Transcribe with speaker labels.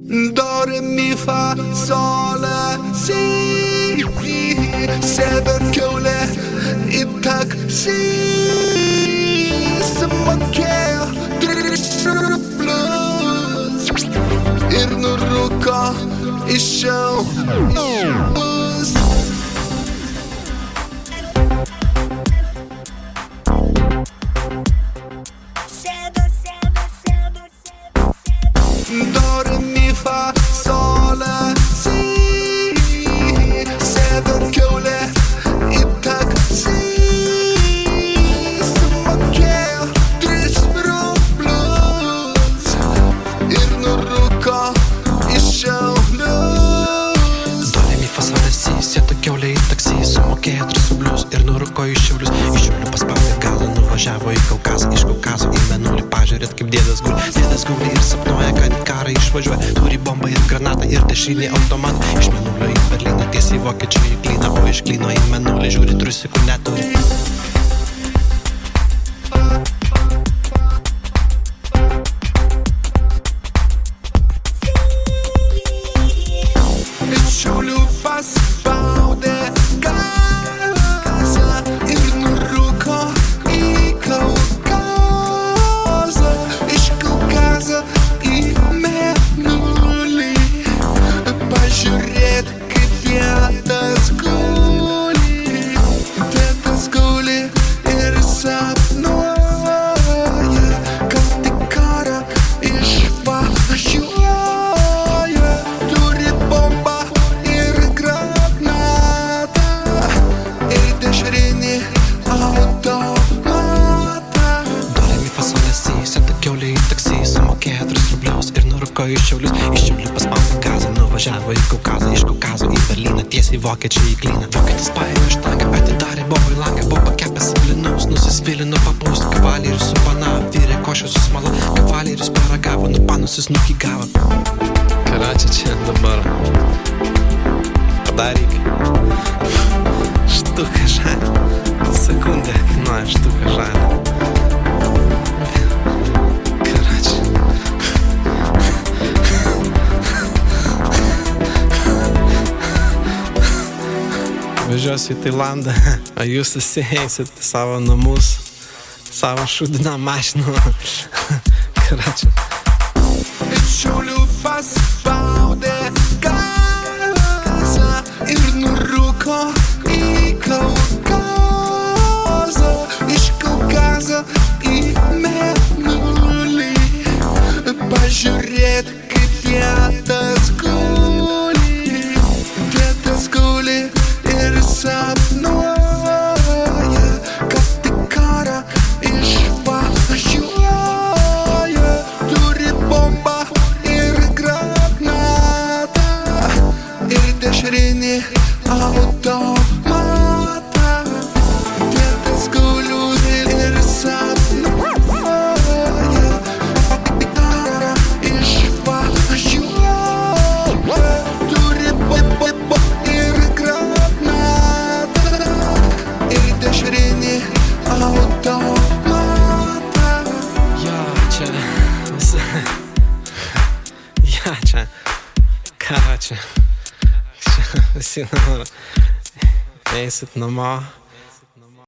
Speaker 1: Do, re, mi, fa, sol, la, si. Sėdo kiaulė į taksi, sumokėjo 3 rublius ir nurūko iš šiaurės. Do, re, mi, fa, sol, la, si. Sėdo kiaulė į taksi, sumokėjo 3 rublius ir nurūko iš šiaulius.
Speaker 2: Do, re, mi, fa, sol, la, si. Sėdo kiaulė į taksi, sumokėjo 3 rublius ir nurūko iš šiaulius. Iš šiaulių paspaudė galą, nuvažiavo į Kaukazą, iš Kaukazo į Mėnulį. Pažiūrėt, kaip dėdas guli ir sapnuoja, kad į karą išvažiuoja. Turi bombą ir granatą ir dešinį automatą. Iš Mėnulio į Berlyną, tiesiai vokiečių į Klyną, o iš Klyno į Mėnulį žiūri, trusikų neturi.
Speaker 1: Iš Šiaulių paspaudė gazą ir nurūko į Kaukazą. Iš Kaukazo į Mėnulį, pažiūrėt, kaip dėdas guli. Dėdas guli ir sapnuoja, kad į karą išvažiuoja. Turi bombą ir granatą ir dešrinį automatą.
Speaker 2: Do, re, mi, fa, sol, la, si. Sėdo kiaulė į taksi, sumokėjo 3 rublius ir nurūko iš šiaulius. Iš šiaulių paspaudė gazą, nuvažiavo į Kaukazą, iš Kaukazo į Berlyną, tiesiai vokiečių į Klyną. Vokietis paėmė štangą, atidarė bobą į langą, buvo pakepęs blinus, nusisvilino papūstų. Kavalerį su pana, virė košę su smala, kavalerį paragavo, nupanusis nukigavo. Karačia, čia dabar padaryk štuką žalį. Sekundę kainuoja štuką žalį. Karačia. Važiuosiu į Tailandą, o jūs susieisit į savo namus, savo šudiną mašiną. Karačia.
Speaker 1: Iš Šiaulių paspaudė gazą ir nurūko į Kaukazą. Iš Kaukazo į Mėnulį, pažiūrėt, kaip dėdas guli. Dėdas guli ir sapnuoja, kad į karą išvažiuoja. Turi bombą ir granatą ir dešrinį automatą. Dėdas guli ir sapnuoja, kad į karą išvažiuoja. Turi bombą ir granatą ir dešrinį automatą.
Speaker 2: Jo, čia visi. Ja, čia. Karačia. Čia visi dabar eisit namo.